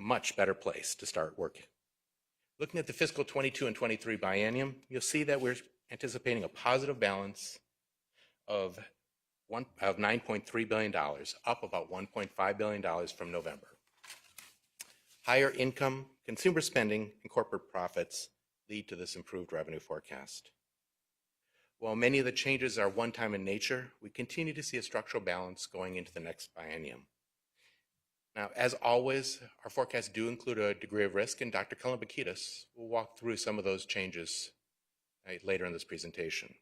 much better place to start working. Looking at the fiscal 22 and 23 biennium, you'll see that we're anticipating a positive balance of $9.3 billion, up about $1.5 billion from November. Higher income, consumer spending, and corporate profits lead to this improved revenue forecast. While many of the changes are one-time in nature, we continue to see a structural balance going into the next biennium. Now, as always, our forecasts do include a degree of risk, and Dr. Kalambakides will walk through some of those changes later in this presentation.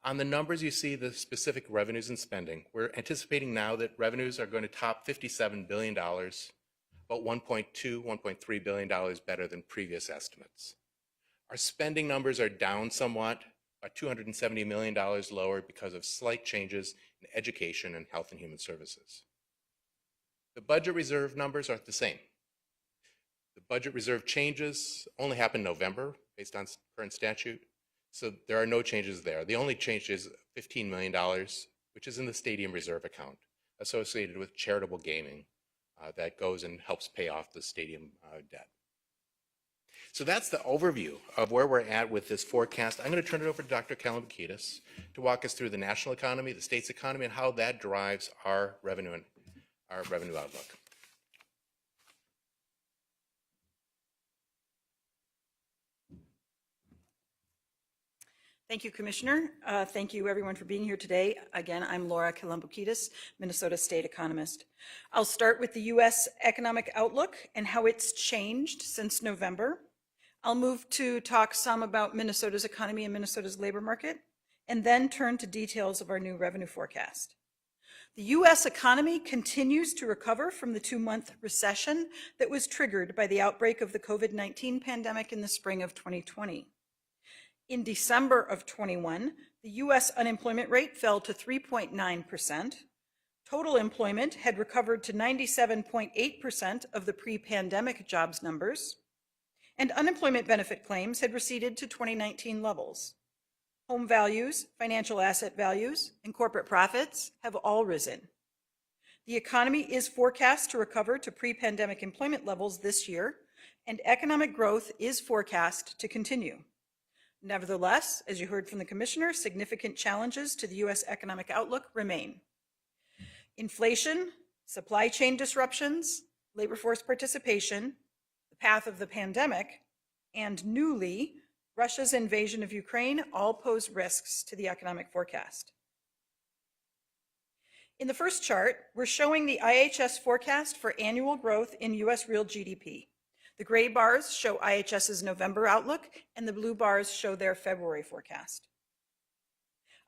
On the numbers, you see the specific revenues and spending. We're anticipating now that revenues are going to top $57 billion, about $1.3 billion better than previous estimates. Our spending numbers are down somewhat, about $270 million lower because of slight changes in education and health and human services. The budget reserve numbers are the same. The budget reserve changes only happen in November based on current statute, so there are no changes there. The only change is $15 million, which is in the stadium reserve account associated with charitable gaming that goes and helps pay off the stadium debt. So that's the overview of where we're at with this forecast. I'm going to turn it over to Dr. Kalambakides to walk us through the national economy, the state's economy, and how that drives our revenue and our revenue outlook. Thank you, Commissioner. Thank you, everyone, for being here today. Again, I'm Laura Kalambakides, Minnesota State economist. I'll start with the U.S. economic outlook and how it's changed since November. I'll move to talk some about Minnesota's economy and Minnesota's labor market, and then turn to details of our new revenue forecast. The U.S. economy continues to recover from the 2-month recession that was triggered by the outbreak of the COVID-19 pandemic in the spring of 2020. In December of 21, the U.S. unemployment rate fell to 3.9%. Total employment had recovered to 97.8% of the pre-pandemic jobs numbers, and unemployment benefit claims had receded to 2019 levels. Home values, financial asset values, and corporate profits have all risen. The economy is forecast to recover to pre-pandemic employment levels this year, and economic growth is forecast to continue. Nevertheless, as you heard from the Commissioner, significant challenges to the U.S. economic outlook remain. Inflation, supply chain disruptions, labor force participation, the path of the pandemic, and newly, Russia's invasion of Ukraine all pose risks to the economic forecast. In the first chart, we're showing the IHS forecast for annual growth in U.S. real GDP. The gray bars show IHS's November outlook, and the blue bars show their February forecast.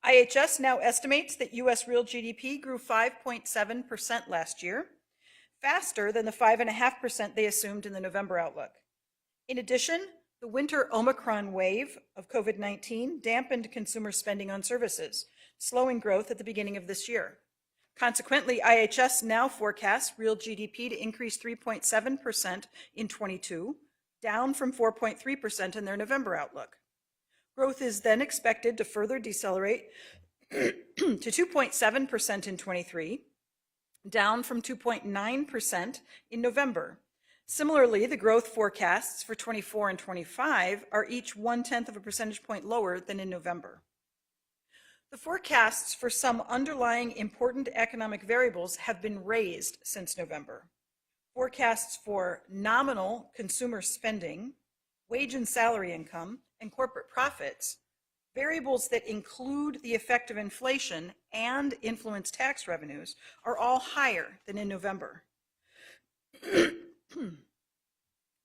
IHS now estimates that U.S. real GDP grew 5.7% last year, faster than the 5.5% they assumed in the November outlook. In addition, the winter Omicron wave of COVID-19 dampened consumer spending on services, slowing growth at the beginning of this year. Consequently, IHS now forecasts real GDP to increase 3.7% in 22, down from 4.3% in their November outlook. Growth is then expected to further decelerate to 2.7% in 23, down from 2.9% in November. Similarly, the growth forecasts for 24 and 25 are each 0.1 of a percentage point lower than in November. The forecasts for some underlying important economic variables have been raised since November. Forecasts for nominal consumer spending, wage and salary income, and corporate profits, variables that include the effect of inflation and influence tax revenues, are all higher than in November.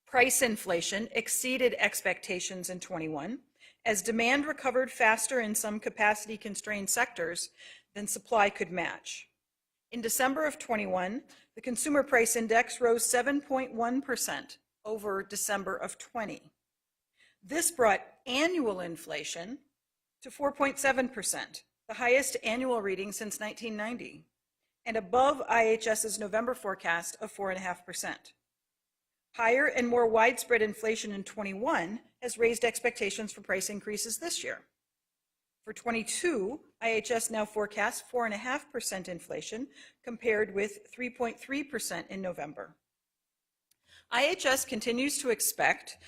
Price inflation exceeded expectations in 21 as demand recovered faster in some capacity-constrained sectors than supply could match. In December of 21, the consumer price index rose 7.1% over December of 20. This brought annual inflation to 4.7%, the highest annual reading since 1990, and above IHS's November forecast of 4.5%. Higher and more widespread inflation in 21 has raised expectations for price increases this year. For 22, IHS now forecasts 4.5% inflation compared with 3.3% in November. IHS continues to expect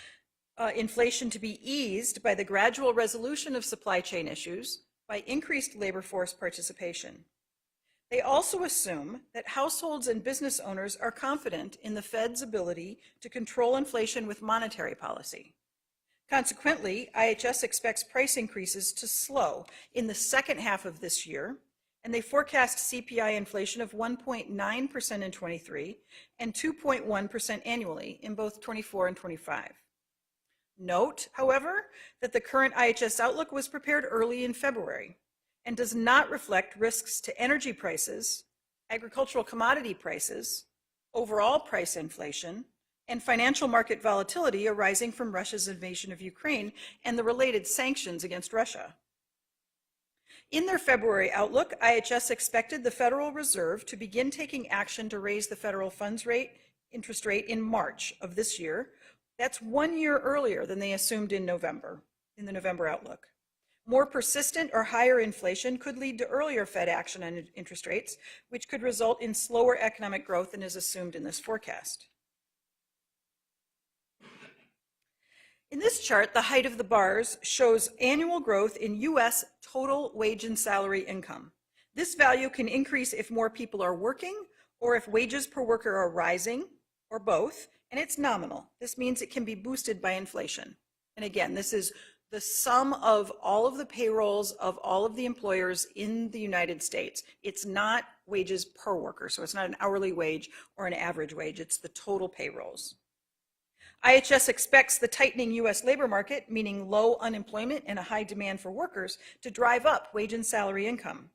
inflation to be eased by the gradual resolution of supply chain issues by increased labor force participation. They also assume that households and business owners are confident in the Fed's ability to control inflation with monetary policy. Consequently, IHS expects price increases to slow in the second half of this year, and they forecast CPI inflation of 1.9% in 23 and 2.1% annually in both 24 and 25. Note, however, that the current IHS outlook was prepared early in February and does not reflect risks to energy prices, agricultural commodity prices, overall price inflation, and financial market volatility arising from Russia's invasion of Ukraine and the related sanctions against Russia. In their February outlook, IHS expected the Federal Reserve to begin taking action to raise the federal funds rate, interest rate in March of this year. That's 1 year earlier than they assumed in November, in the November outlook. More persistent or higher inflation could lead to earlier Fed action on interest rates, which could result in slower economic growth than is assumed in this forecast. In this chart, the height of the bars shows annual growth in U.S. total wage and salary income. This value can increase if more people are working or if wages per worker are rising, or both, and it's nominal. This means it can be boosted by inflation. And again, this is the sum of all of the payrolls of all of the employers in the United States. It's not wages per worker, so it's not an hourly wage or an average wage, it's the total payrolls. IHS expects the tightening U.S. labor market, meaning low unemployment and a high demand for workers, to drive up wage and salary income.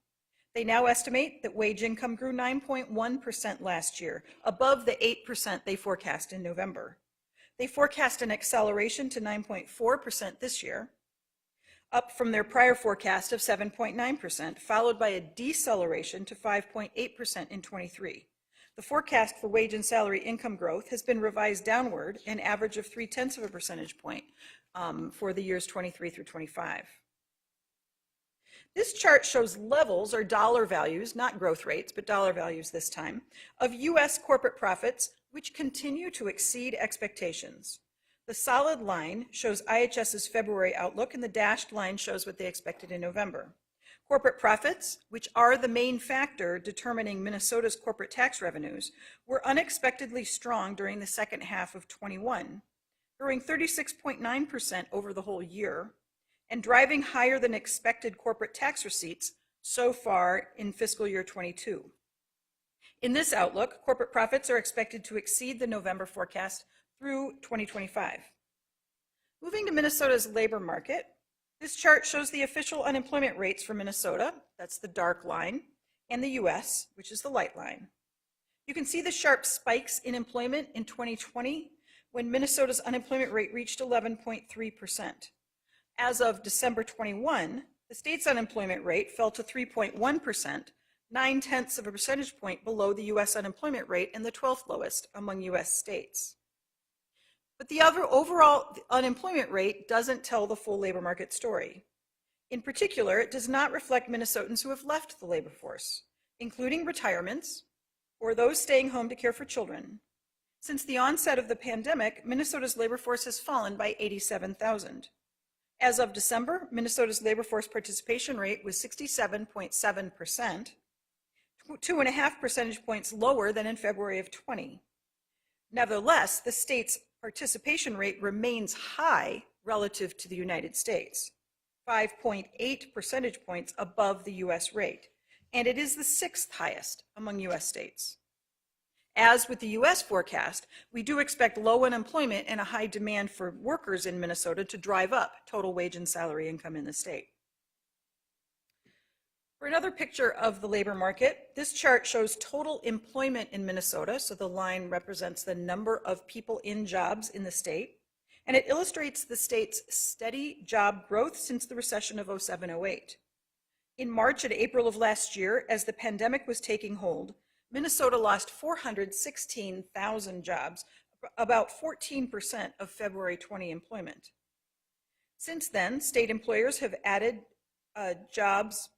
They now estimate that wage income grew 9.1% last year, above the 8% they forecast in November. They forecast an acceleration to 9.4% this year, up from their prior forecast of 7.9%, followed by a deceleration to 5.8% in 23. The forecast for wage and salary income growth has been revised downward, an average of 0.3 percentage point for the years 23 through 25. This chart shows levels or dollar values, not growth rates, but dollar values this time, of U.S. corporate profits, which continue to exceed expectations. The solid line shows IHS's February outlook, and the dashed line shows what they expected in November. Corporate profits, which are the main factor determining Minnesota's corporate tax revenues, were unexpectedly strong during the second half of 21, growing 36.9% over the whole year, and driving higher than expected corporate tax receipts so far in fiscal year 22. In this outlook, corporate profits are expected to exceed the November forecast through 2025. Moving to Minnesota's labor market, this chart shows the official unemployment rates for Minnesota, that's the dark line, and the U.S., which is the light line. You can see the sharp spikes in employment in 2020 when Minnesota's unemployment rate reached 11.3%. As of December 21, the state's unemployment rate fell to 3.1%, 0.9 of a percentage point below the U.S. unemployment rate and the 12th lowest among U.S. states. But the overall unemployment rate doesn't tell the full labor market story. In particular, it does not reflect Minnesotans who have left the labor force, including retirements or those staying home to care for children. Since the onset of the pandemic, Minnesota's labor force has fallen by 87,000. As of December, Minnesota's labor force participation rate was 67.7%, 2.5 percentage points lower than in February of 20. Nevertheless, the state's participation rate remains high relative to the United States, 5.8 percentage points above the U.S. rate, and it is the sixth highest among U.S. states. As with the U.S. forecast, we do expect low unemployment and a high demand for workers in Minnesota to drive up total wage and salary income in the state. For another picture of the labor market, this chart shows total employment in Minnesota, so the line represents the number of people in jobs in the state, and it illustrates the state's steady job growth since the recession of 07-08. In March and April of last year, as the pandemic was taking hold, Minnesota lost 416,000 jobs, about 14% of February 20 employment. Since then, state employers have added jobs.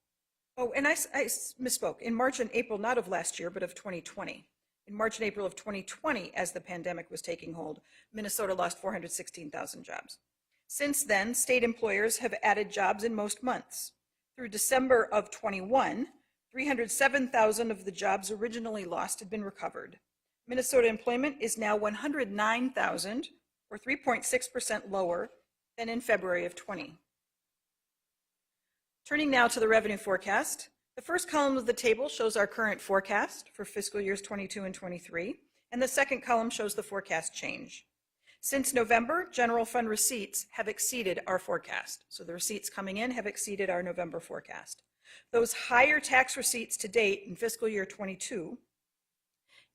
Oh, and I misspoke. In March and April, not of last year, but of 2020. In March and April of 2020, as the pandemic was taking hold, Minnesota lost 416,000 jobs. Since then, state employers have added jobs in most months. Through December of 21, 307,000 of the jobs originally lost had been recovered. Minnesota employment is now 109,000, or 3.6% lower than in February of 20. Turning now to the revenue forecast, the first column of the table shows our current forecast for fiscal years 22 and 23, and the second column shows the forecast change. Since November, general fund receipts have exceeded our forecast. So the receipts coming in have exceeded our November forecast. Those higher tax receipts to date in fiscal year 22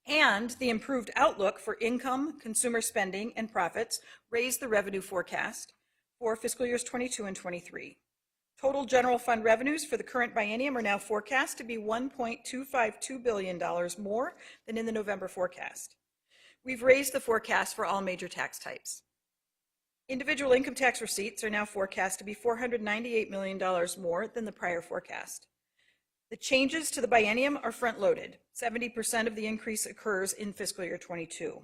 and the improved outlook for income, consumer spending, and profits raised the revenue forecast for fiscal years 22 and 23. Total general fund revenues for the current biennium are now forecast to be $1.252 billion more than in the November forecast. We've raised the forecast for all major tax types. Individual income tax receipts are now forecast to be $498 million more than the prior forecast. The changes to the biennium are front-loaded. 70% of the increase occurs in fiscal year 22.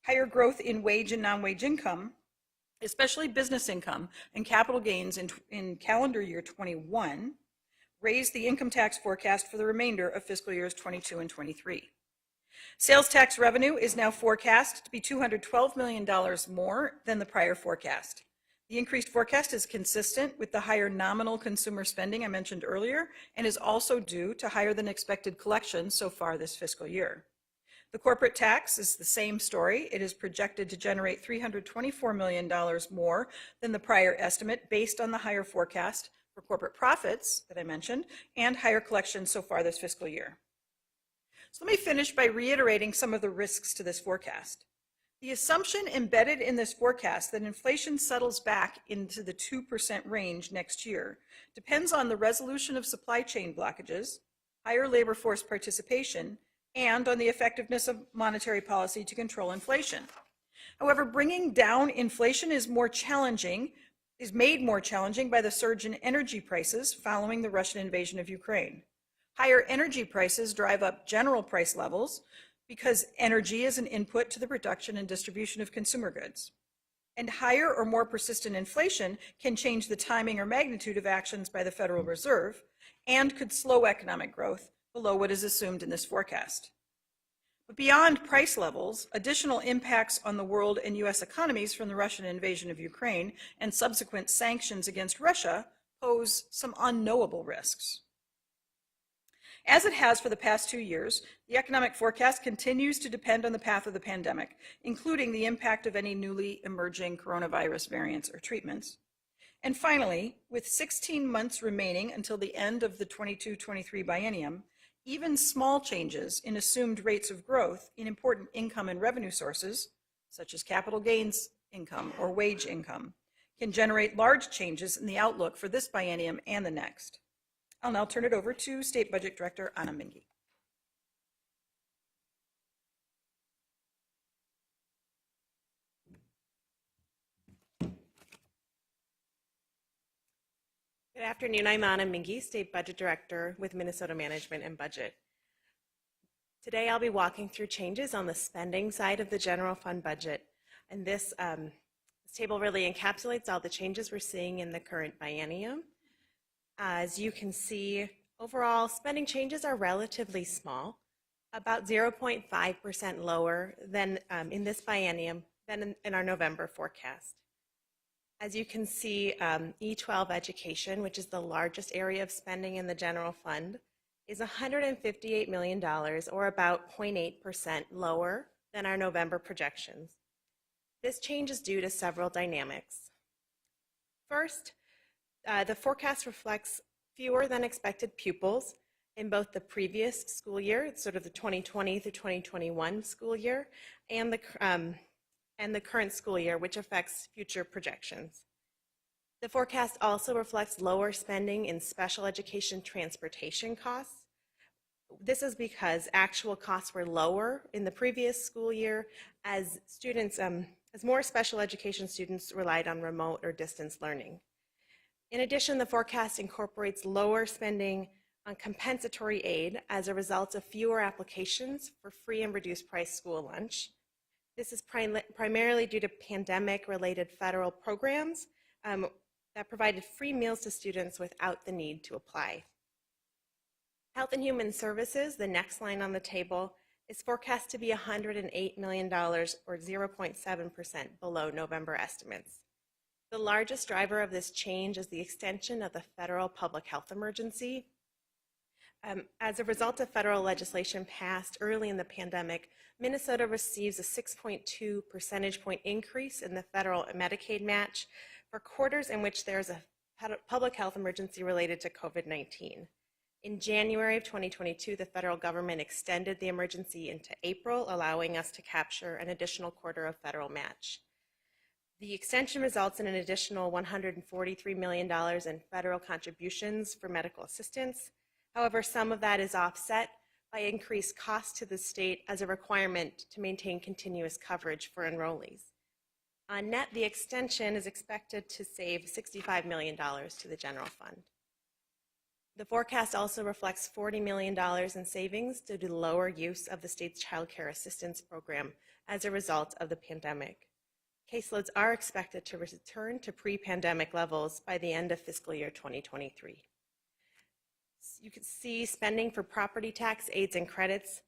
Higher growth in wage and non-wage income, especially business income and capital gains in calendar year 21, raised the income tax forecast for the remainder of fiscal years 22 and 23. Sales tax revenue is now forecast to be $212 million more than the prior forecast. The increased forecast is consistent with the higher nominal consumer spending I mentioned earlier and is also due to higher than expected collections so far this fiscal year. The corporate tax is the same story. It is projected to generate $324 million more than the prior estimate based on the higher forecast for corporate profits that I mentioned and higher collections so far this fiscal year. So let me finish by reiterating some of the risks to this forecast. The assumption embedded in this forecast that inflation settles back into the 2% range next year depends on the resolution of supply chain blockages, higher labor force participation, and on the effectiveness of monetary policy to control inflation. However, bringing down inflation is made more challenging by the surge in energy prices following the Russian invasion of Ukraine. Higher energy prices drive up general price levels because energy is an input to the production and distribution of consumer goods. And higher or more persistent inflation can change the timing or magnitude of actions by the Federal Reserve and could slow economic growth below what is assumed in this forecast. But beyond price levels, additional impacts on the world and U.S. economies from the Russian invasion of Ukraine and subsequent sanctions against Russia pose some unknowable risks. As it has for the past 2 years, the economic forecast continues to depend on the path of the pandemic, including the impact of any newly emerging coronavirus variants or treatments. And finally, with 16 months remaining until the end of the 22-23 biennium, even small changes in assumed rates of growth in important income and revenue sources, such as capital gains income or wage income, can generate large changes in the outlook for this biennium and the next. I'll now turn it over to State Budget Director Anna Minge. Good afternoon. I'm Anna Minge, State Budget Director with Minnesota Management and Budget. Today I'll be walking through changes on the spending side of the general fund budget. And this table really encapsulates all the changes we're seeing in the current biennium. As you can see, overall spending changes are relatively small, about 0.5% lower than in this biennium than in our November forecast. As you can see, E12 education, which is the largest area of spending in the general fund, is $158 million, or about 0.8% lower than our November projections. This change is due to several dynamics. First, the forecast reflects fewer than expected pupils in both the previous school year, sort of the 2020 through 2021 school year, and the current school year, which affects future projections. The forecast also reflects lower spending in special education transportation costs. This is because actual costs were lower in the previous school year as more special education students relied on remote or distance learning. In addition, the forecast incorporates lower spending on compensatory aid as a result of fewer applications for free and reduced price school lunch. This is primarily due to pandemic-related federal programs that provided free meals to students without the need to apply. Health and Human Services, the next line on the table, is forecast to be $108 million, or 0.7% below November estimates. The largest driver of this change is the extension of the federal public health emergency. As a result of federal legislation passed early in the pandemic, Minnesota receives a 6.2 percentage point increase in the federal Medicaid match for quarters in which there is a public health emergency related to COVID-19. In January of 2022, the federal government extended the emergency into April, allowing us to capture an additional quarter of federal match. The extension results in an additional $143 million in federal contributions for medical assistance. However, some of that is offset by increased costs to the state as a requirement to maintain continuous coverage for enrollees. On net, the extension is expected to save $65 million to the general fund. The forecast also reflects $40 million in savings due to lower use of the state's child care assistance program as a result of the pandemic. Caseloads are expected to return to pre-pandemic levels by the end of fiscal year 2023. You can see spending for property tax aids and credits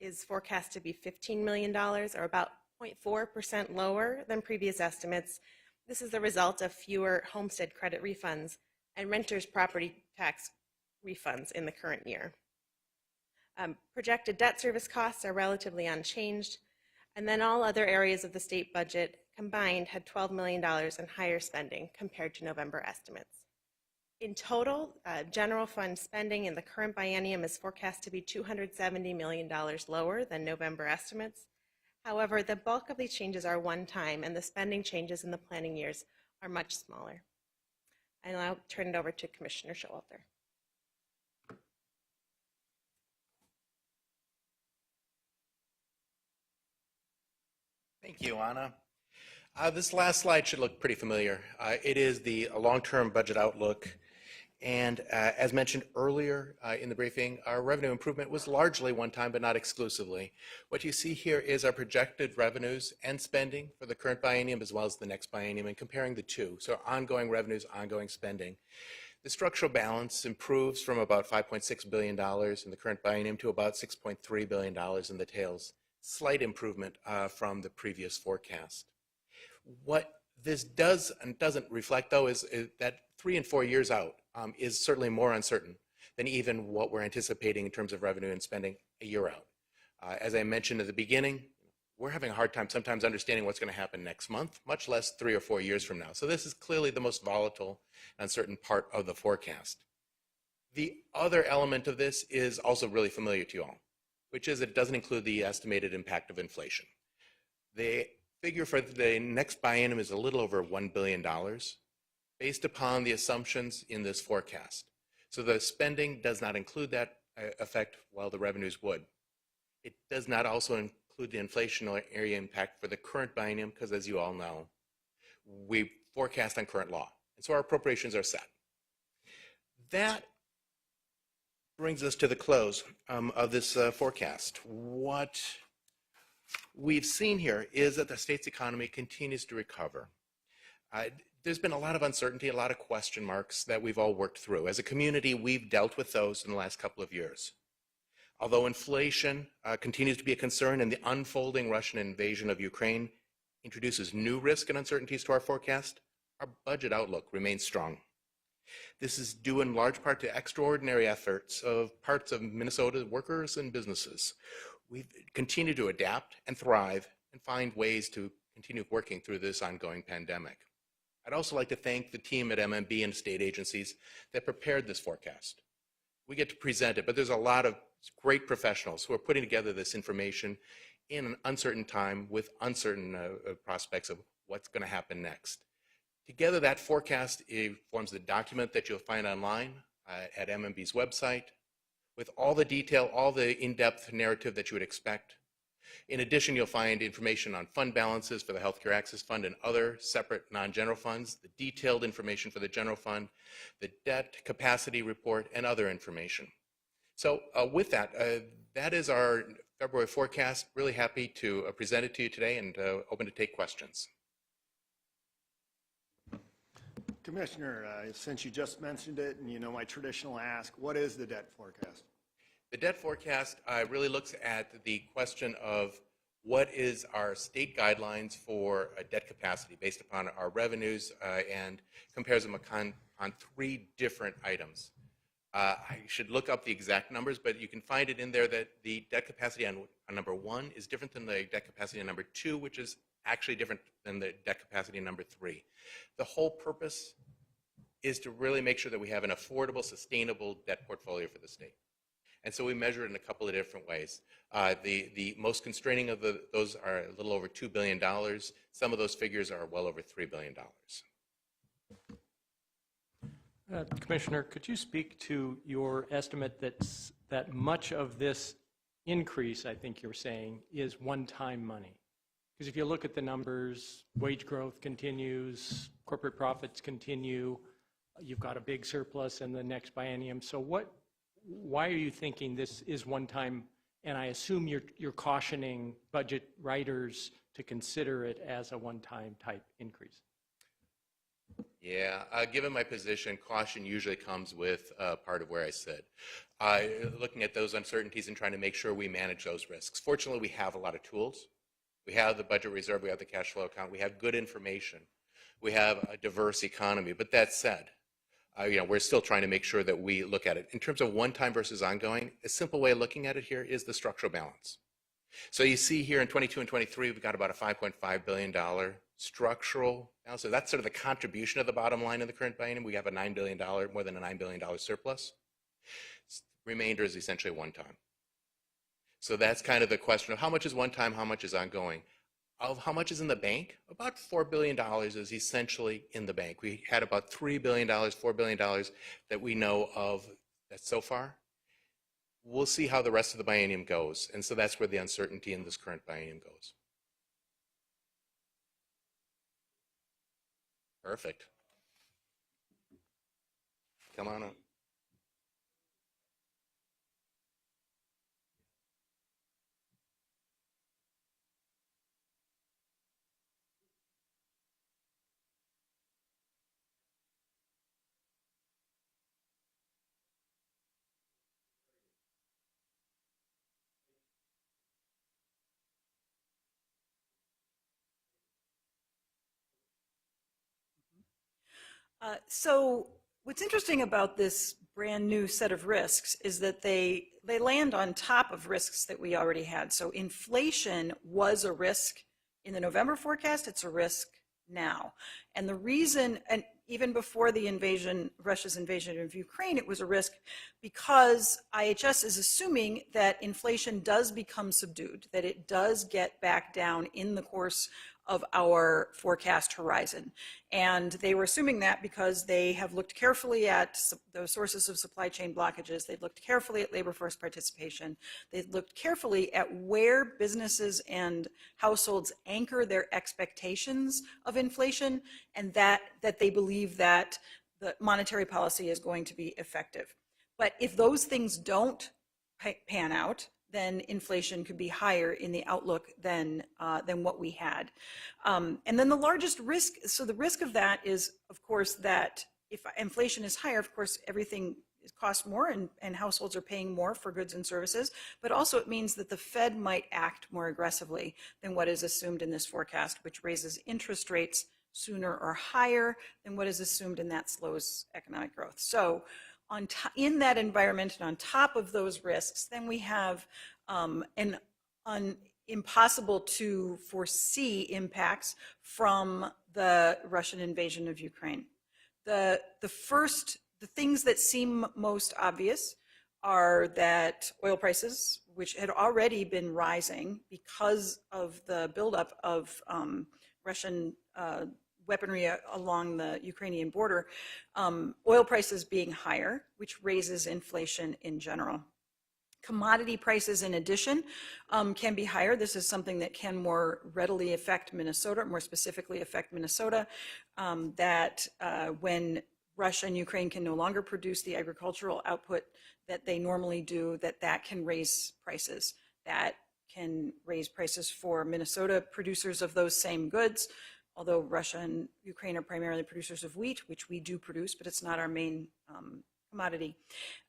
is forecast to be $15 million, or about 0.4% lower than previous estimates. This is the result of fewer homestead credit refunds and renters' property tax refunds in the current year. Projected debt service costs are relatively unchanged, and then all other areas of the state budget combined had $12 million in higher spending compared to November estimates. In total, general fund spending in the current biennium is forecast to be $270 million lower than November estimates. However, the bulk of these changes are one-time, and the spending changes in the planning years are much smaller. I'll now turn it over to Commissioner Showalter. Thank you, Anna. This last slide should look pretty familiar. It is the long-term budget outlook. And as mentioned earlier in the briefing, our revenue improvement was largely one-time, but not exclusively. What you see here is our projected revenues and spending for the current biennium as well as the next biennium, and comparing the two. So ongoing revenues, ongoing spending. The structural balance improves from about $5.6 billion in the current biennium to about $6.3 billion in the tails. Slight improvement from the previous forecast. What this does and doesn't reflect, though, is that 3 and 4 years out is certainly more uncertain than even what we're anticipating in terms of revenue and spending a year out. As I mentioned at the beginning, we're having a hard time sometimes understanding what's going to happen next month, much less 3 or 4 years from now. So this is clearly the most volatile and uncertain part of the forecast. The other element of this is also really familiar to you all, which is that it doesn't include the estimated impact of inflation. The figure for the next biennium is a little over $1 billion based upon the assumptions in this forecast. So the spending does not include that effect, while the revenues would. It does not also include the inflationary impact for the current biennium, because as you all know, we forecast on current law. And so our appropriations are set. That brings us to the close of this forecast. What we've seen here is that the state's economy continues to recover. There's been a lot of uncertainty, a lot of question marks that we've all worked through. As a community, we've dealt with those in the last couple of years. Although inflation continues to be a concern, and the unfolding Russian invasion of Ukraine introduces new risk and uncertainties to our forecast, our budget outlook remains strong. This is due in large part to extraordinary efforts of parts of Minnesota workers and businesses. We've continued to adapt and thrive and find ways to continue working through this ongoing pandemic. I'd also like to thank the team at MMB and state agencies that prepared this forecast. We get to present it, but there's a lot of great professionals who are putting together this information in an uncertain time with uncertain prospects of what's going to happen next. Together, that forecast forms the document that you'll find online at MMB's website with all the detail, all the in-depth narrative that you would expect. In addition, you'll find information on fund balances for the Healthcare Access Fund and other separate non-general funds, the detailed information for the general fund, the debt capacity report, and other information. So with that, that is our February forecast. Really happy to present it to you today and open to take questions. Commissioner, since you just mentioned it, and you know my traditional ask, what is the debt forecast? The debt forecast really looks at the question of what is our state guidelines for debt capacity based upon our revenues and compares them on 3 different items. I should look up the exact numbers, but you can find it in there that the debt capacity on number 1 is different than the debt capacity on number 2, which is actually different than the debt capacity on number 3. The whole purpose is to really make sure that we have an affordable, sustainable debt portfolio for the state. And so we measure it in a couple of different ways. The most constraining of those are a little over $2 billion. Some of those figures are well over $3 billion. Commissioner, could you speak to your estimate that much of this increase, I think you're saying, is one-time money? Because if you look at the numbers, wage growth continues, corporate profits continue, you've got a big surplus in the next biennium. So why are you thinking this is one time? And I assume you're cautioning budget writers to consider it as a one-time type increase. Yeah, given my position, caution usually comes with part of where I sit. Looking at those uncertainties and trying to make sure we manage those risks. Fortunately, we have a lot of tools. We have the budget reserve, we have the cash flow account, we have good information. We have a diverse economy. But that said, we're still trying to make sure that we look at it. In terms of one-time versus ongoing, a simple way of looking at it here is the structural balance. So you see here in 22 and 23, we've got about a $5.5 billion structural balance. So that's sort of the contribution of the bottom line in the current biennium. We have a $9 billion, more than a $9 billion surplus. Remainder is essentially one time. So that's kind of the question of how much is one time, how much is ongoing. Of how much is in the bank? About $4 billion is essentially in the bank. We had about $3 billion, $4 billion that we know of that so far. We'll see how the rest of the biennium goes. And so that's where the uncertainty in this current biennium goes. Perfect. Come on up. So what's interesting about this brand new set of risks is that they land on top of risks that we already had. So inflation was a risk in the November forecast. It's a risk now. And the reason, and even before the invasion, Russia's invasion of Ukraine, it was a risk because IHS is assuming that inflation does become subdued, that it does get back down in the course of our forecast horizon. And they were assuming that because they have looked carefully at the sources of supply chain blockages. They've looked carefully at labor force participation. They've looked carefully at where businesses and households anchor their expectations of inflation, and that they believe that the monetary policy is going to be effective. But if those things don't pan out, then inflation could be higher in the outlook than what we had. And then the largest risk, so the risk of that is, of course, that if inflation is higher, of course, everything costs more and households are paying more for goods and services, but also it means that the Fed might act more aggressively than what is assumed in this forecast, which raises interest rates sooner or higher than what is assumed, and that slows economic growth. So in that environment and on top of those risks, then we have an impossible to foresee impacts from the Russian invasion of Ukraine. The things that seem most obvious are that oil prices, which had already been rising because of the buildup of Russian weaponry along the Ukrainian border, oil prices being higher, which raises inflation in general. Commodity prices in addition can be higher. This is something that can more readily affect Minnesota, more specifically affect Minnesota, when Russia and Ukraine can no longer produce the agricultural output that they normally do, that can raise prices. That can raise prices for Minnesota producers of those same goods, although Russia and Ukraine are primarily producers of wheat, which we do produce, but it's not our main commodity.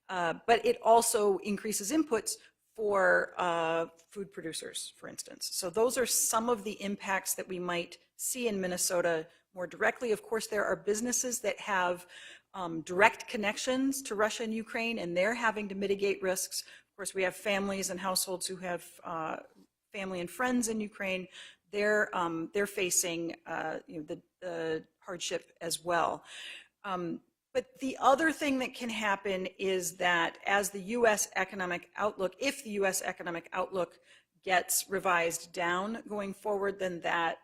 But it also increases inputs for food producers, for instance. So those are some of the impacts that we might see in Minnesota more directly. Of course, there are businesses that have direct connections to Russia and Ukraine, and they're having to mitigate risks. Of course, we have families and households who have family and friends in Ukraine. They're facing the hardship as well. But the other thing that can happen is that as the U.S. economic outlook, if the U.S. economic outlook gets revised down going forward, then that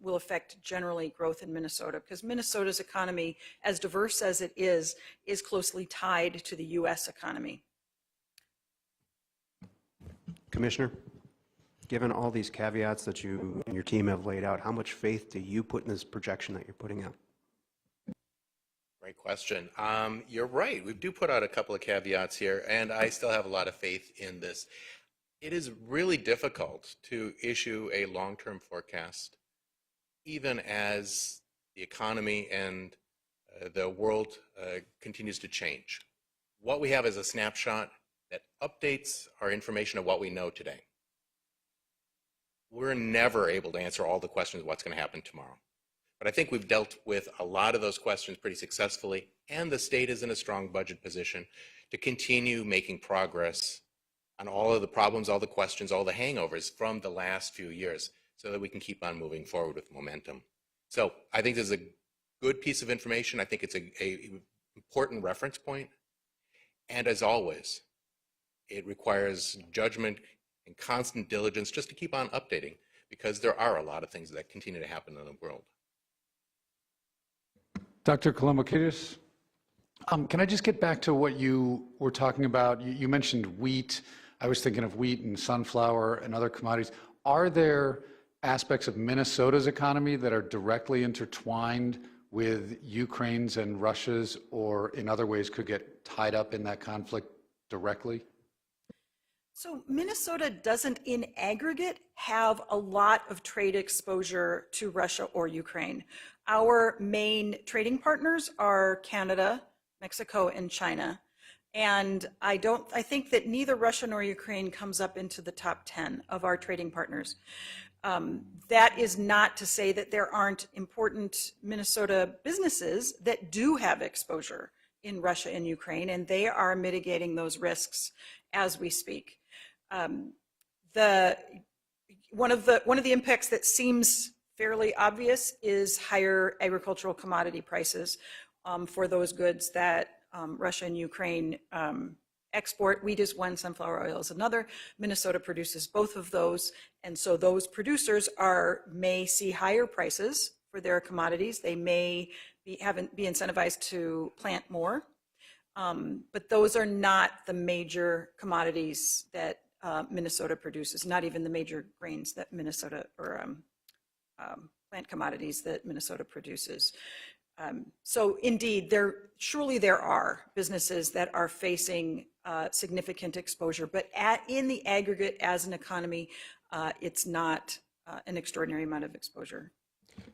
will affect generally growth in Minnesota, because Minnesota's economy, as diverse as it is closely tied to the U.S. economy. Commissioner, given all these caveats that you and your team have laid out, how much faith do you put in this projection that you're putting out? Great question. You're right. We do put out a couple of caveats here, and I still have a lot of faith in this. It is really difficult to issue a long-term forecast, even as the economy and the world continues to change. What we have is a snapshot that updates our information of what we know today. We're never able to answer all the questions of what's going to happen tomorrow. But I think we've dealt with a lot of those questions pretty successfully, and the state is in a strong budget position to continue making progress on all of the problems, all the questions, all the hangovers from the last few years, so that we can keep on moving forward with momentum. So I think this is a good piece of information. I think it's an important reference point. And as always, it requires judgment and constant diligence just to keep on updating, because there are a lot of things that continue to happen in the world. Dr. Kolomoukidis, can I just get back to what you were talking about? You mentioned wheat. I was thinking of wheat and sunflower and other commodities. Are there aspects of Minnesota's economy that are directly intertwined with Ukraine's and Russia's, or in other ways could get tied up in that conflict directly? So Minnesota doesn't in aggregate have a lot of trade exposure to Russia or Ukraine. Our main trading partners are Canada, Mexico, and China. And I think that neither Russia nor Ukraine comes up into the top 10 of our trading partners. That is not to say that there aren't important Minnesota businesses that do have exposure in Russia and Ukraine, and they are mitigating those risks as we speak. One of the impacts that seems fairly obvious is higher agricultural commodity prices for those goods that Russia and Ukraine export. Wheat is one, sunflower oil is another. Minnesota produces both of those, and so those producers may see higher prices for their commodities. They may be incentivized to plant more, but those are not the major commodities that Minnesota produces, not even the major grains that Minnesota, or plant commodities that Minnesota produces. So indeed, surely there are businesses that are facing significant exposure, but in the aggregate as an economy, it's not an extraordinary amount of exposure.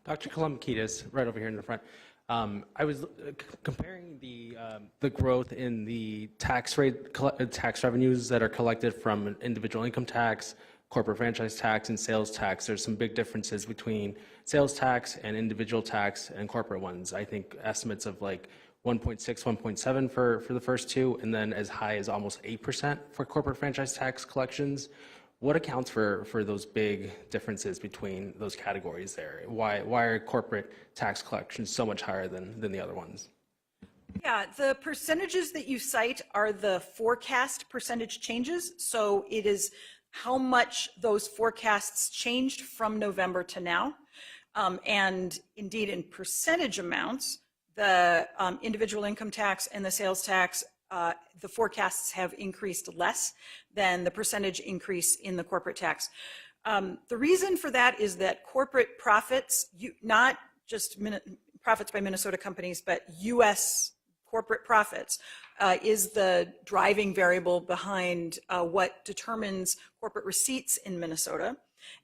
Dr. Kolomoukidis, right over here in the front. I was comparing the growth in the tax revenues that are collected from individual income tax, corporate franchise tax, and sales tax. There's some big differences between sales tax and individual tax and corporate ones. I think estimates of like 1.6, 1.7 for the first two, and then as high as almost 8% for corporate franchise tax collections. What accounts for those big differences between those categories there? Why are corporate tax collections so much higher than the other ones? Yeah, the percentages that you cite are the forecast percentage changes. So it is how much those forecasts changed from November to now. And indeed, in percentage amounts, the individual income tax and the sales tax the forecasts have increased less than the percentage increase in the corporate tax. The reason for that is that corporate profits, not just profits by Minnesota companies, but U.S. corporate profits, is the driving variable behind what determines corporate receipts in Minnesota.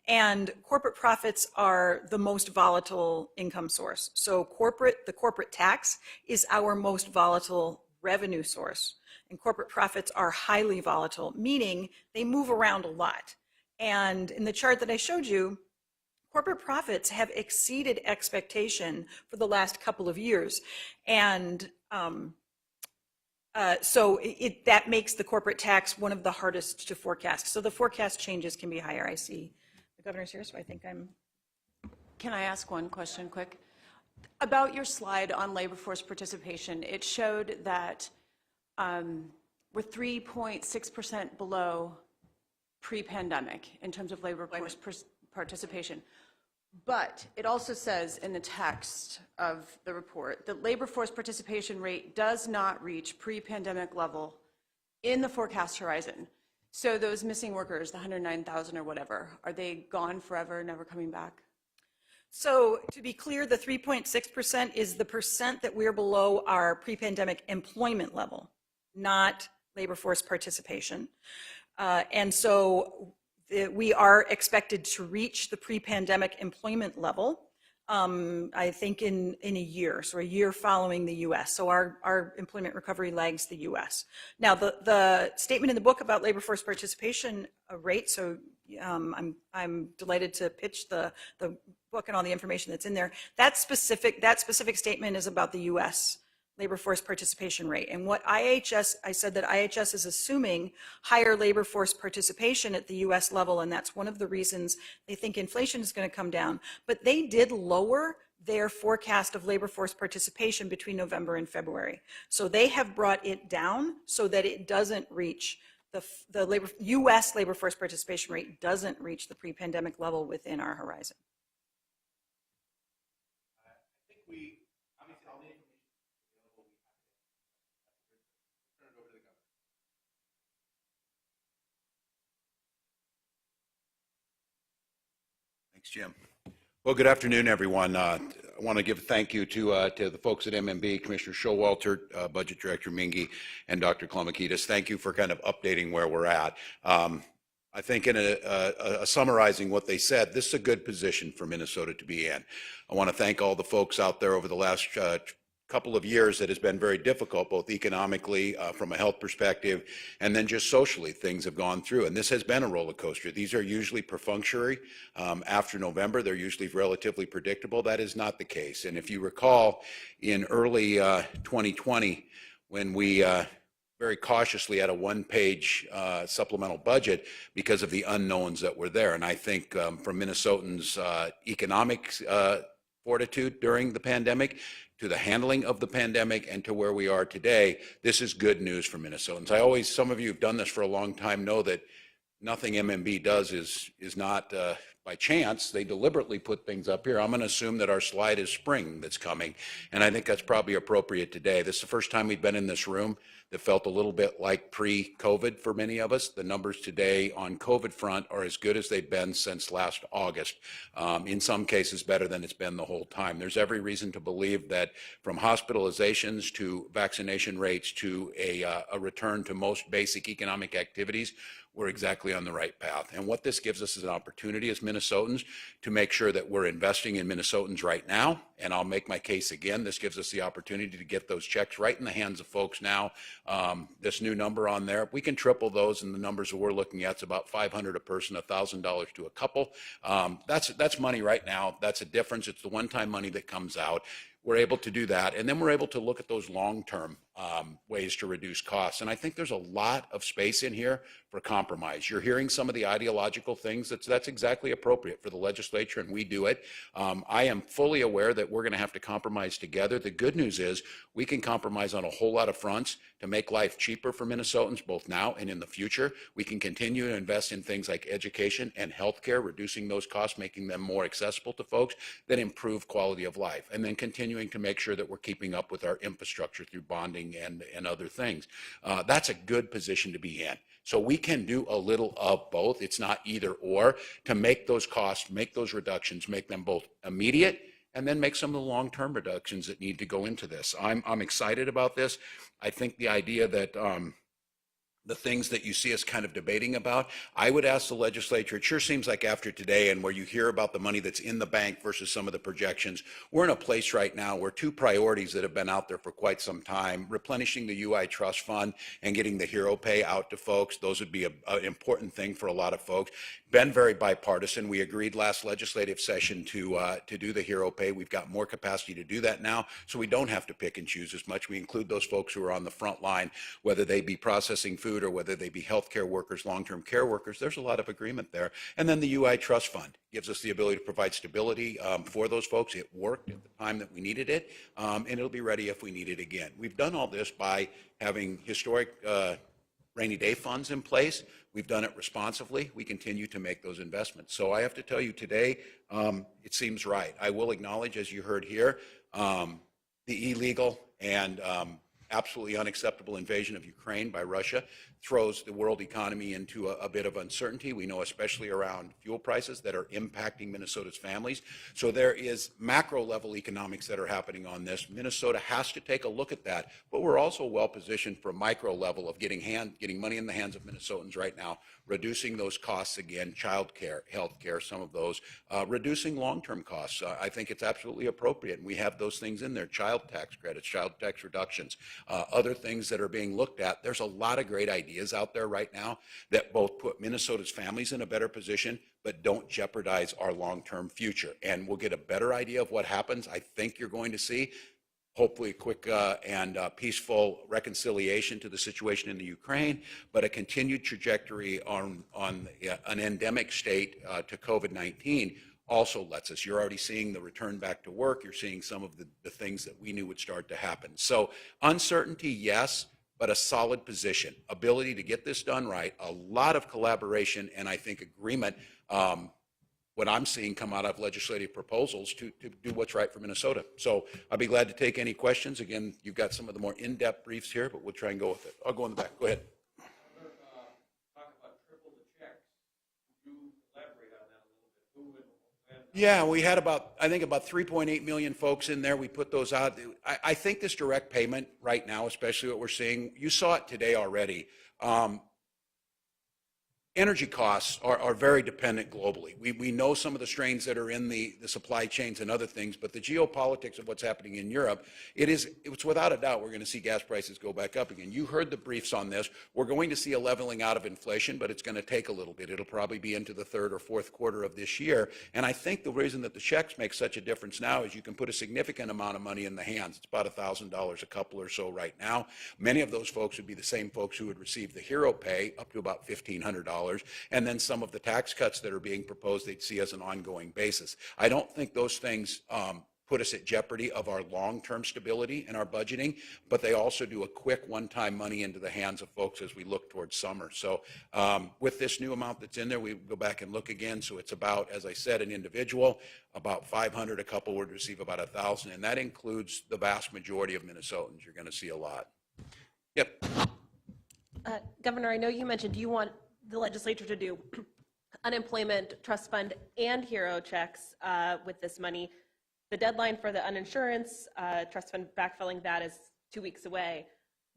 And corporate profits are the most volatile income source. So the corporate tax is our most volatile revenue source. And corporate profits are highly volatile, meaning they move around a lot. And in the chart that I showed you, corporate profits have exceeded expectation for the last couple of years. And so that makes the corporate tax one of the hardest to forecast. So the forecast changes can be higher. I see the governor's here, so I think I'm. Can I ask one question quick? About your slide on labor force participation, it showed that we're 3.6% below pre-pandemic in terms of labor force participation. But it also says in the text of the report that labor force participation rate does not reach pre-pandemic level in the forecast horizon. So those missing workers, the 109,000 or whatever, are they gone forever, never coming back? So to be clear, the 3.6% is the percent that we're below our pre-pandemic employment level, not labor force participation. And so we are expected to reach the pre-pandemic employment level, I think in a year, so a year following the U.S. So our employment recovery lags the U.S. Now, the statement in the book about labor force participation rate, so I'm delighted to pitch the book and all the information that's in there. That specific statement is about the U.S. labor force participation rate. And what I said that IHS is assuming higher labor force participation at the US level, and that's one of the reasons they think inflation is going to come down. But they did lower their forecast of labor force participation between November and February. So they have brought it down so that it doesn't reach the US labor force participation rate doesn't reach the pre-pandemic level within our horizon. Thanks, Jim. Well, good afternoon, everyone. I want to give a thank you to the folks at MMB, Commissioner Showalter, Budget Director Mingy, and Dr. Klamakidis. Thank you for kind of updating where we're at. I think in summarizing what they said, this is a good position for Minnesota to be in. I want to thank all the folks out there over the last couple of years that has been very difficult, both economically, from a health perspective, and then just socially, things have gone through. And this has been a roller coaster. These are usually perfunctory. After November, they're usually relatively predictable. That is not the case. And if you recall, in early 2020, when we very cautiously had a one-page supplemental budget because of the unknowns that were there. And I think from Minnesotans' economic fortitude during the pandemic, to the handling of the pandemic, and to where we are today, this is good news for Minnesotans. Some of you who've done this for a long time know that nothing MMB does is not by chance. They deliberately put things up here. I'm going to assume that our slide is spring that's coming, and I think that's probably appropriate today. This is the first time we've been in this room that felt a little bit like pre-COVID for many of us. The numbers today on COVID front are as good as they've been since last August. In some cases, better than it's been the whole time. There's every reason to believe that from hospitalizations to vaccination rates to a return to most basic economic activities, we're exactly on the right path. And what this gives us is an opportunity as Minnesotans to make sure that we're investing in Minnesotans right now. And I'll make my case again. This gives us the opportunity to get those checks right in the hands of folks now. This new number on there, we can triple those, and the numbers that we're looking at is about $500 a person, $1,000 to a couple. That's money right now. That's a difference. It's the one-time money that comes out. We're able to do that, and then we're able to look at those long-term ways to reduce costs. And I think there's a lot of space in here for compromise. You're hearing some of the ideological things. That's exactly appropriate for the legislature, and we do it. I am fully aware that we're going to have to compromise together. The good news is we can compromise on a whole lot of fronts to make life cheaper for Minnesotans, both now and in the future. We can continue to invest in things like education and healthcare, reducing those costs, making them more accessible to folks that improve quality of life, and then continuing to make sure that we're keeping up with our infrastructure through bonding housing and other things. That's a good position to be in. So we can do a little of both. It's not either or, to make those costs, make those reductions, make them both immediate, and then make some of the long-term reductions that need to go into this. I'm excited about this. I think the idea that the things that you see us kind of debating about, I would ask the legislature, it sure seems like after today and where you hear about the money that's in the bank versus some of the projections, we're in a place right now where two priorities that have been out there for quite some time, replenishing the UI trust fund and getting the hero pay out to folks, those would be an important thing for a lot of folks. Been very bipartisan. We agreed last legislative session to do the hero pay. We've got more capacity to do that now, so we don't have to pick and choose as much. We include those folks who are on the front line, whether they be processing food or whether they be healthcare workers, long-term care workers. There's a lot of agreement there. And then the UI Trust Fund gives us the ability to provide stability for those folks. It worked at the time that we needed it, and it'll be ready if we need it again. We've done all this by having historic rainy day funds in place. We've done it responsively. We continue to make those investments. So I have to tell you today, it seems right. I will acknowledge, as you heard here, the illegal and absolutely unacceptable invasion of Ukraine by Russia throws the world economy into a bit of uncertainty. We know especially around fuel prices that are impacting Minnesota's families. So there is macro level economics that are happening on this. Minnesota has to take a look at that, but we're also well positioned for a micro level of getting money in the hands of Minnesotans right now, reducing those costs again, child care, health care, some of those, reducing long-term costs. I think it's absolutely appropriate, and we have those things in there, child tax credits, child tax reductions, other things that are being looked at. There's a lot of great ideas out there right now that both put Minnesota's families in a better position, but don't jeopardize our long-term future. And we'll get a better idea of what happens. I think you're going to see hopefully a quick and peaceful reconciliation to the situation in the Ukraine, but a continued trajectory on an endemic state to COVID-19 also lets us. You're already seeing the return back to work. You're seeing some of the things that we knew would start to happen. So uncertainty, yes, but a solid position, ability to get this done right, a lot of collaboration, and I think agreement, what I'm seeing come out of legislative proposals to do what's right for Minnesota. So I'll be glad to take any questions. Again, you've got some of the more in-depth briefs here, but we'll try and go with it. I'll go in the back. Go ahead. Yeah, we had I think about 3.8 million folks in there. We put those out. I think this direct payment right now, especially what we're seeing, you saw it today already. Energy costs are very dependent globally. We know some of the strains that are in the supply chains and other things, but the geopolitics of what's happening in Europe, it's without a doubt we're going to see gas prices go back up again. You heard the briefs on this. We're going to see a leveling out of inflation, but it's going to take a little bit. It'll probably be into the third or fourth quarter of this year. And I think the reason that the checks make such a difference now is you can put a significant amount of money in the hands. It's about $1,000 a couple or so right now. Many of those folks would be the same folks who would receive the hero pay up to about $1,500. And then some of the tax cuts that are being proposed, they'd see as an ongoing basis. I don't think those things put us at jeopardy of our long-term stability in our budgeting, but they also do a quick one-time money into the hands of folks as we look towards summer. So with this new amount that's in there, we go back and look again. So it's about, as I said, an individual, about 500, a couple would receive about 1,000, and that includes the vast majority of Minnesotans. You're going to see a lot. Yep. Governor, I know you mentioned you want the legislature to do unemployment trust fund and hero checks with this money. The deadline for the uninsurance trust fund backfilling that is 2 weeks away.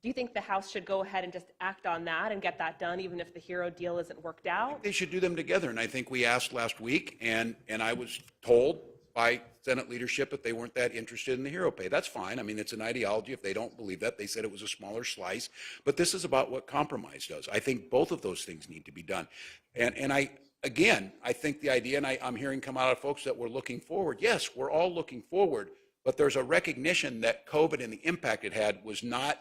Do you think the House should go ahead and just act on that and get that done, even if the hero deal isn't worked out? They should do them together, and I think we asked last week, and I was told by Senate leadership that they weren't that interested in the hero pay. That's fine. I mean, it's an ideology. If they don't believe that, they said it was a smaller slice. But this is about what compromise does. I think both of those things need to be done. And I think the idea, and I'm hearing come out of folks that we're looking forward. Yes, we're all looking forward, but there's a recognition that COVID and the impact it had was not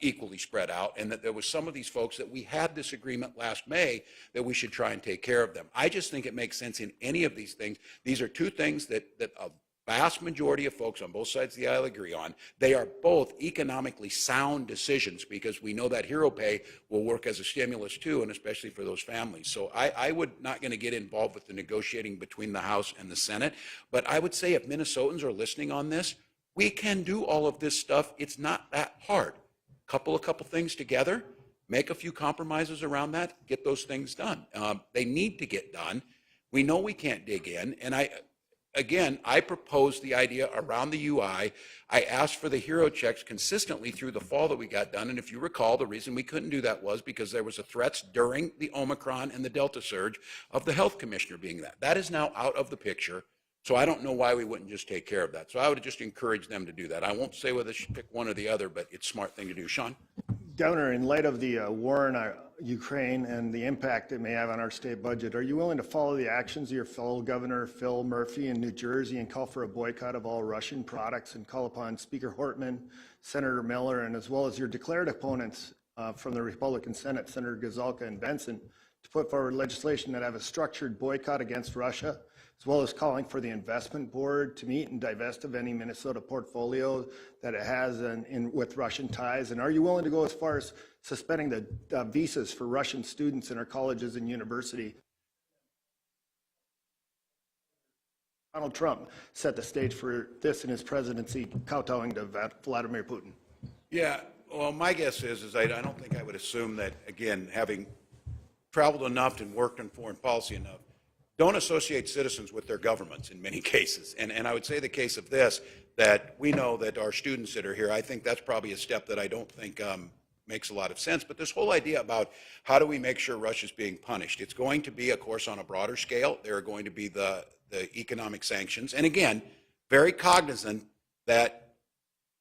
equally spread out, and that there was some of these folks that we had this agreement last May that we should try and take care of them. I just think it makes sense in any of these things. These are two things that a vast majority of folks on both sides of the aisle agree on. They are both economically sound decisions because we know that hero pay will work as a stimulus too, and especially for those families. So I would not going to get involved with the negotiating between the House and the Senate, but I would say if Minnesotans are listening on this, we can do all of this stuff. It's not that hard. couple things together, make a few compromises around that, get those things done. They need to get done. We know we can't dig in, and I proposed the idea around the UI. I asked for the hero checks consistently through the fall that we got done, and if you recall, the reason we couldn't do that was because there was a threats during the Omicron and the Delta surge of the health commissioner being that. That is now out of the picture, so I don't know why we wouldn't just take care of that. So I would just encourage them to do that. I won't say whether they should pick one or the other, but it's a smart thing to do. Sean? Governor, in light of the war in Ukraine and the impact it may have on our state budget, are you willing to follow the actions of your fellow Governor Phil Murphy in New Jersey and call for a boycott of all Russian products and call upon Speaker Hortman, Senator Miller, and as well as your declared opponents from the Republican Senate, Senator Gazalka and Benson, to put forward legislation that have a structured boycott against Russia, as well as calling for the investment board to meet and divest of any Minnesota portfolio that it has with Russian ties? And are you willing to go as far as suspending the visas for Russian students in our colleges and university? Donald Trump set the stage for this in his presidency, kowtowing to Vladimir Putin. Yeah, well, my guess is I don't think I would assume that, again, having traveled enough and worked in foreign policy enough, don't associate citizens with their governments in many cases. And I would say the case of this, that we know that our students that are here, I think that's probably a step that I don't think makes a lot of sense. But this whole idea about how do we make sure Russia's being punished, it's going to be, of course, on a broader scale. There are going to be the economic sanctions. And again, very cognizant that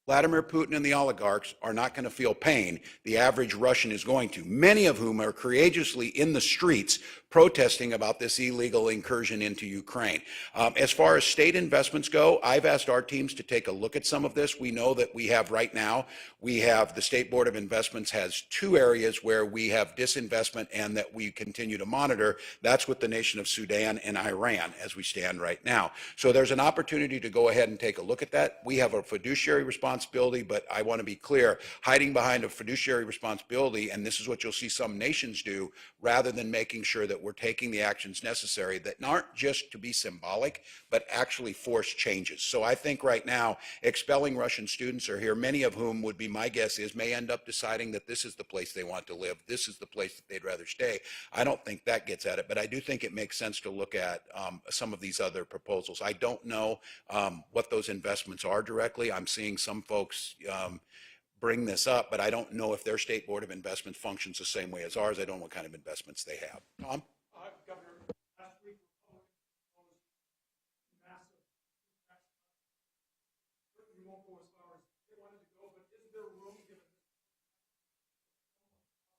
Vladimir Putin and the oligarchs are not going to feel pain. The average Russian is going to, many of whom are courageously in the streets protesting about this illegal incursion into Ukraine. As far as state investments go, I've asked our teams to take a look at some of this. We know that we have right now, the State Board of Investments has two areas where we have disinvestment and that we continue to monitor. That's with the nation of Sudan and Iran as we stand right now. So there's an opportunity to go ahead and take a look at that. We have a fiduciary responsibility, but I want to be clear, hiding behind a fiduciary responsibility, and this is what you'll see some nations do, rather than making sure that we're taking the actions necessary that aren't just to be symbolic, but actually force changes. So I think right now, expelling Russian students are here, many of whom would be, my guess is, may end up deciding that this is the place they want to live, this is the place that they'd rather stay. I don't think that gets at it, but I do think it makes sense to look at some of these other proposals. I don't know what those investments are directly. I'm seeing some folks bring this up, but I don't know if their State Board of Investments functions the same way as ours. I don't know what kind of investments they have. Tom? Governor, last week, Republicans proposed massive tax cuts. Certainly won't go as far as they wanted to go, but isn't there room given?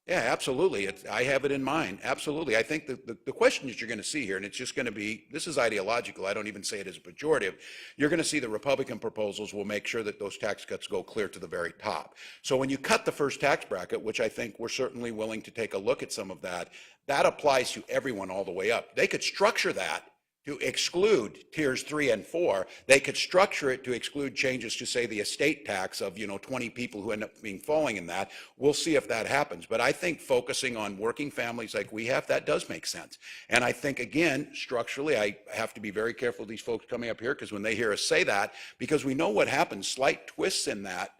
Yeah, absolutely. I have it in mind. Absolutely. I think the question that you're going to see here, and it's just going to be, this is ideological. I don't even say it as a pejorative. You're going to see the Republican proposals will make sure that those tax cuts go clear to the very top. So when you cut the first tax bracket, which I think we're certainly willing to take a look at some of that, that applies to everyone all the way up. They could structure that to exclude tiers 3 and 4. They could structure it to exclude changes to, say, the estate tax of 20 people who end up falling in that. We'll see if that happens. But I think focusing on working families like we have, that does make sense. And I think, again, structurally, I have to be very careful of these folks coming up here, because when they hear us say that, because we know what happens, slight twists in that,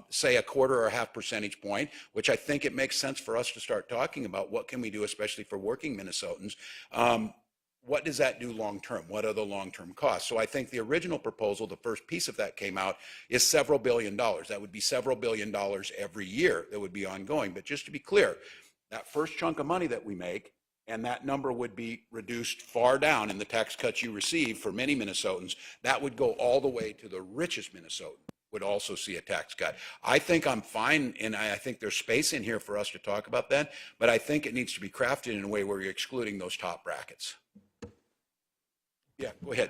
say 1/4 or 1/2 percentage point, which I think it makes sense for us to start talking about what can we do, especially for working Minnesotans. What does that do long term? What are the long term costs? So I think the original proposal, the first piece of that came out, is several $billion. That would be several $billion every year that would be ongoing. But just to be clear, that first chunk of money that we make, and that number would be reduced far down in the tax cuts you receive for many Minnesotans, that would go all the way to the richest Minnesotan would also see a tax cut. I think I'm fine, and I think there's space in here for us to talk about that, but I think it needs to be crafted in a way where you're excluding those top brackets. Yeah, go ahead.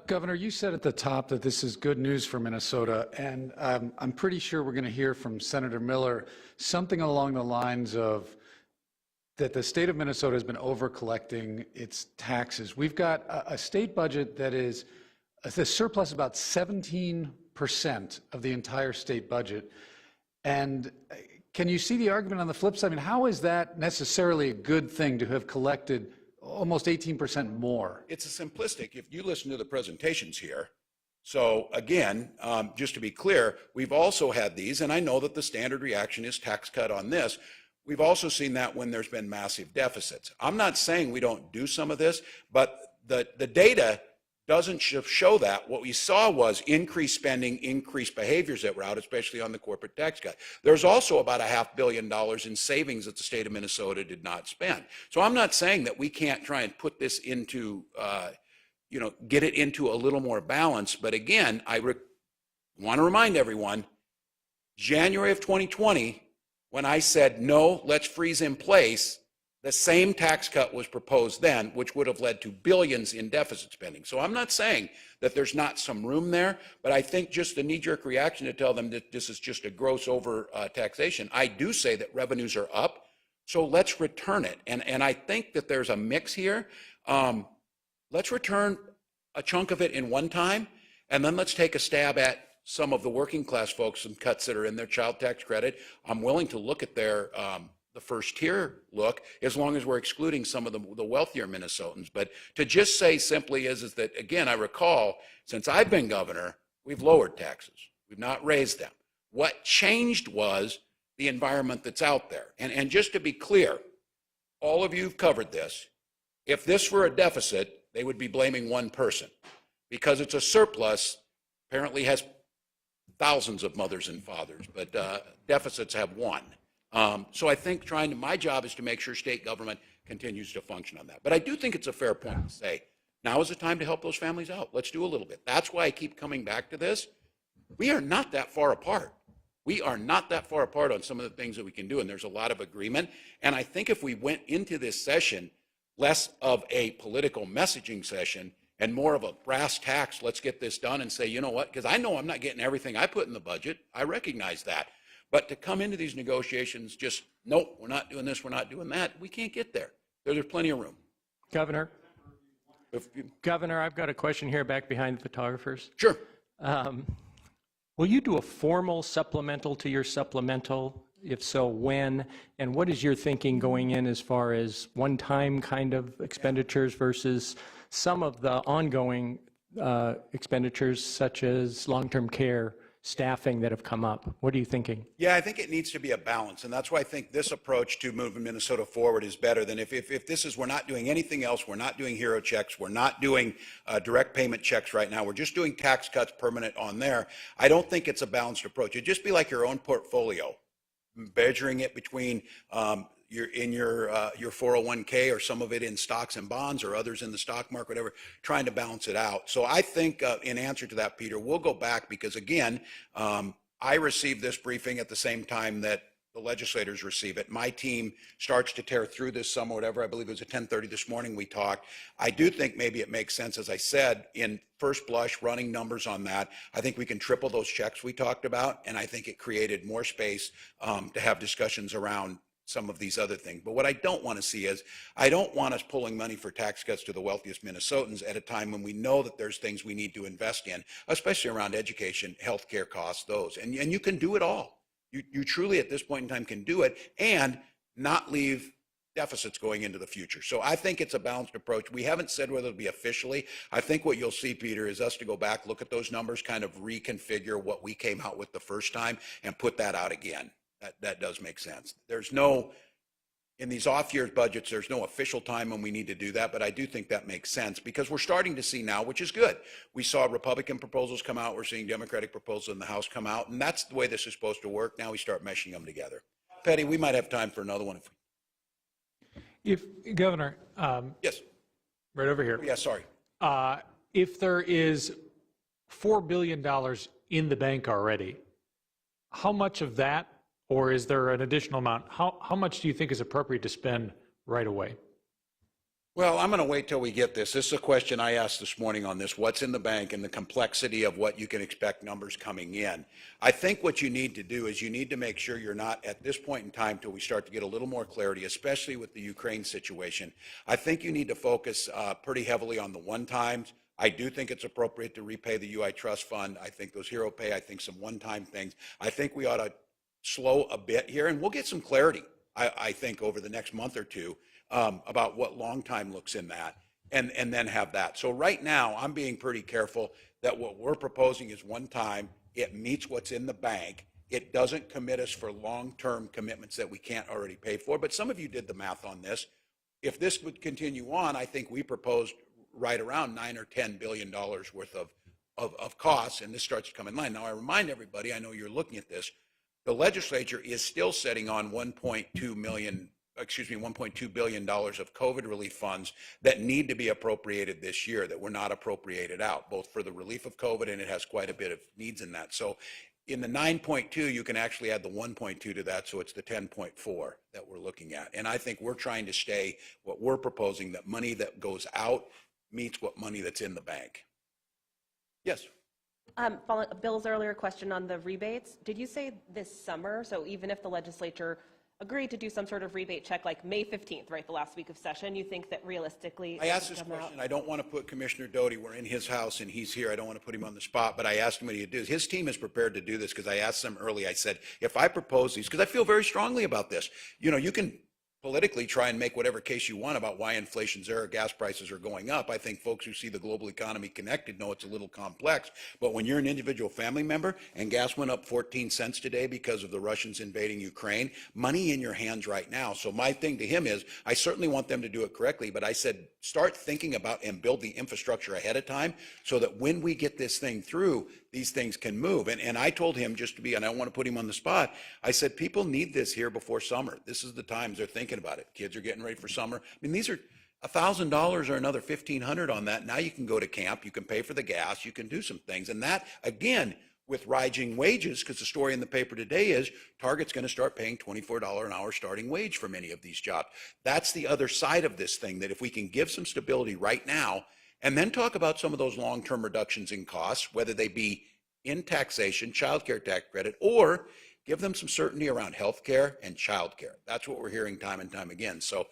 Governor, you said at the top that this is good news for Minnesota, and I'm pretty sure we're going to hear from Senator Miller something along the lines of that the state of Minnesota has been over-collecting its taxes. We've got a state budget that is a surplus about 17% of the entire state budget. And can you see the argument on the flip side? I mean, how is that necessarily a good thing to have collected almost 18% more? It's a simplistic. If you listen to the presentations here, So again, just to be clear, we've also had these, and I know that the standard reaction is tax cut on this. We've also seen that when there's been massive deficits. I'm not saying we don't do some of this, but the data doesn't show that. What we saw was increased spending, increased behaviors that were out, especially on the corporate tax cut. There's also about $500 million in savings that the state of Minnesota did not spend. So I'm not saying that we can't try and put this into, get it into a little more balance. But again, I want to remind everyone, January of 2020, when I said, no, let's freeze in place, the same tax cut was proposed then, which would have led to billions in deficit spending. So I'm not saying that there's not some room there, but I think just the knee-jerk reaction to tell them that this is just a gross over taxation. I do say that revenues are up, so let's return it. And I think that there's a mix here. Let's return a chunk of it in one time, and then let's take a stab at some of the working class folks, some cuts that are in their child tax credit. I'm willing to look at their the first tier look, as long as we're excluding some of the wealthier Minnesotans. But to just say simply is that, again, I recall, since I've been governor, we've lowered taxes. We've not raised them. What changed was the environment that's out there. And just to be clear, all of you have covered this. If this were a deficit, they would be blaming one person. Because it's a surplus, apparently has thousands of mothers and fathers, but deficits have one. So I think my job is to make sure state government continues to function on that. But I do think it's a fair point to say, now is the time to help those families out. Let's do a little bit. That's why I keep coming back to this. We are not that far apart. We are not that far apart on some of the things that we can do, and there's a lot of agreement. And I think if we went into this session less of a political messaging session and more of a brass tacks, let's get this done and say, you know what, because I know I'm not getting everything I put in the budget. I recognize that. But to come into these negotiations just, nope, we're not doing this, we're not doing that, we can't get there. There's plenty of room. Governor, I've got a question here back behind the photographers. Sure. Will you do a formal supplemental to your supplemental? If so, when? And what is your thinking going in as far as one-time kind of expenditures versus some of the ongoing expenditures such as long-term care, staffing that have come up? What are you thinking? Yeah, I think it needs to be a balance, and that's why I think this approach to moving Minnesota forward is better than if this is, we're not doing anything else, we're not doing hero checks, we're not doing direct payment checks right now, we're just doing tax cuts permanent on there. I don't think it's a balanced approach. It'd just be like your own portfolio, measuring it between your 401k or some of it in stocks and bonds or others in the stock market, whatever, trying to balance it out. So I think in answer to that, Peter, we'll go back because, again, I received this briefing at the same time that the legislators receive it. My team starts to tear through this some or whatever. I believe it was at 10:30 this morning we talked. I do think maybe it makes sense, as I said, in first blush, running numbers on that. I think we can triple those checks we talked about, and I think it created more space to have discussions around some of these other things. But what I don't want to see is, I don't want us pulling money for tax cuts to the wealthiest Minnesotans at a time when we know that there's things we need to invest in, especially around education, healthcare costs, those. And you can do it all. You truly at this point in time can do it and not leave deficits going into the future. So I think it's a balanced approach. We haven't said whether it'll be officially. I think what you'll see, Peter, is us to go back, look at those numbers, kind of reconfigure what we came out with the first time and put that out again. That does make sense. There's no, in these off-year budgets, there's no official time when we need to do that, but I do think that makes sense because we're starting to see now, which is good. We saw Republican proposals come out. We're seeing Democratic proposals in the House come out, and that's the way this is supposed to work. Now we start meshing them together. Petty, we might have time for another one. If, Governor. Yes. Right over here. Yeah, sorry. If there is $4 billion in the bank already, how much of that, or is there an additional amount? How much do you think is appropriate to spend right away? Well, I'm going to wait till we get this. This is a question I asked this morning on this, what's in the bank and the complexity of what you can expect numbers coming in. I think what you need to do is you need to make sure you're not at this point in time till we start to get a little more clarity, especially with the Ukraine situation. I think you need to focus pretty heavily on the one-times. I do think it's appropriate to repay the UI Trust Fund. I think those hero pay, I think some one-time things. I think we ought to slow a bit here, and we'll get some clarity, I think, over the next month or two about what long time looks in that. and then have that. So right now, I'm being pretty careful that what we're proposing is one time, it meets what's in the bank. It doesn't commit us for long-term commitments that we can't already pay for. But some of you did the math on this. If this would continue on, I think we proposed right around $9 or $10 billion worth of costs, and this starts to come in line. Now, I remind everybody, I know you're looking at this, the legislature is still sitting on $1.2 billion of COVID relief funds that need to be appropriated this year that were not appropriated out, both for the relief of COVID, and it has quite a bit of needs in that. So in the 9.2, you can actually add the 1.2 to that, so it's the 10.4 that we're looking at. And I think we're trying to stay, what we're proposing, that money that goes out meets what money that's in the bank. Yes? Following Bill's earlier question on the rebates, did you say this summer? So even if the legislature agreed to do some sort of rebate check like May 15th, right, the last week of session, you think that realistically I asked this question. I don't want to put Commissioner Doty, we're in his house and he's here. I don't want to put him on the spot, but I asked him what he'd do. His team is prepared to do this because I asked them early. I said, if I propose these, because I feel very strongly about this, you know, you can politically try and make whatever case you want about why inflation's there or gas prices are going up. I think folks who see the global economy connected know it's a little complex. But when you're an individual family member and gas went up 14 cents today because of the Russians invading Ukraine, money in your hands right now. So my thing to him is, I certainly want them to do it correctly, but I said, start thinking about and build the infrastructure ahead of time so that when we get this thing through, these things can move. And I told him, just to be, and I don't want to put him on the spot, I said, people need this here before summer. This is the times they're thinking about it. Kids are getting ready for summer. I mean, these are $1,000 or another $1,500 on that. Now you can go to camp, you can pay for the gas, you can do some things. And that, again, with rising wages, because the story in the paper today is Target's going to start paying $24 an hour starting wage for many of these jobs. That's the other side of this thing, that if we can give some stability right now, and then talk about some of those long-term reductions in costs, whether they be in taxation, child care tax credit, or give them some certainty around health care and child care. That's what we're hearing time and time again. So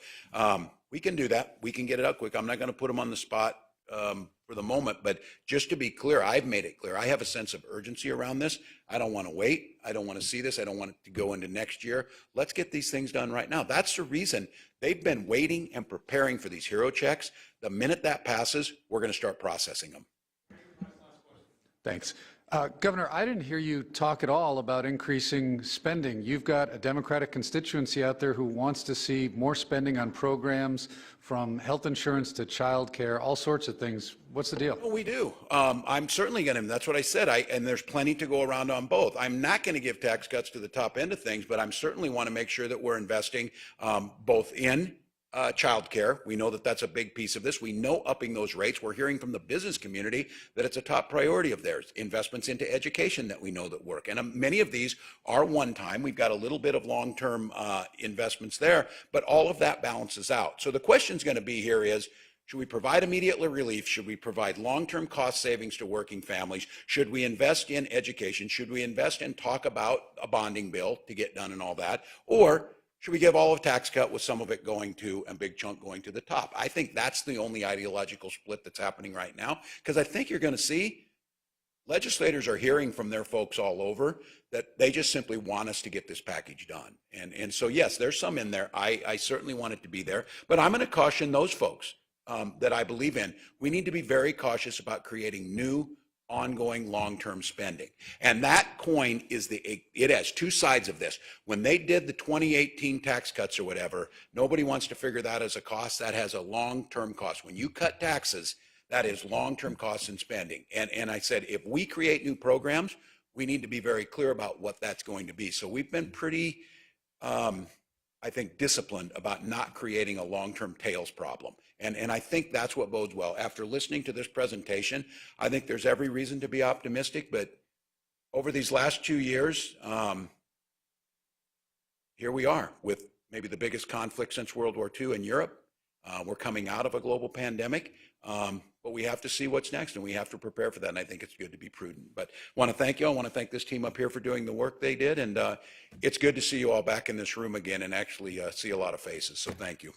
we can do that. We can get it out quick. I'm not going to put them on the spot for the moment, but just to be clear, I've made it clear. I have a sense of urgency around this. I don't want to wait. I don't want to see this. I don't want it to go into next year. Let's get these things done right now. That's the reason they've been waiting and preparing for these hero checks. The minute that passes, we're going to start processing them. Thanks. Governor, I didn't hear you talk at all about increasing spending. You've got a Democratic constituency out there who wants to see more spending on programs from health insurance to child care, all sorts of things. What's the deal? Well, we do. I'm certainly going to, that's what I said, and there's plenty to go around on both. I'm not going to give tax cuts to the top end of things, but I'm certainly want to make sure that we're investing both in child care. We know that that's a big piece of this. We know upping those rates. We're hearing from the business community that it's a top priority of theirs. Investments into education that we know that work. And many of these are one time. We've got a little bit of long-term investments there, but all of that balances out. So the question's going to be here is, should we provide immediate relief? Should we provide long-term cost savings to working families? Should we invest in education? Should we invest and talk about a bonding bill to get done and all that? Or should we give all of tax cut with some of it going to, a big chunk going to the top? I think that's the only ideological split that's happening right now, because I think you're going to see legislators are hearing from their folks all over that they just simply want us to get this package done. And so, yes, there's some in there. I certainly want it to be there, but I'm going to caution those folks that I believe in. We need to be very cautious about creating new ongoing long-term spending. And that coin is it has two sides of this. When they did the 2018 tax cuts or whatever, nobody wants to figure that as a cost. That has a long-term cost. When you cut taxes, that is long-term costs and spending. And I said, if we create new programs, we need to be very clear about what that's going to be. So we've been pretty, I think, disciplined about not creating a long-term tails problem. And I think that's what bodes well. After listening to this presentation, I think there's every reason to be optimistic, but over these last 2 years, here we are with maybe the biggest conflict since World War II in Europe. We're coming out of a global pandemic, but we have to see what's next, and we have to prepare for that, and I think it's good to be prudent. But I want to thank you all. I want to thank this team up here for doing the work they did, and it's good to see you all back in this room again and actually see a lot of faces, so thank you.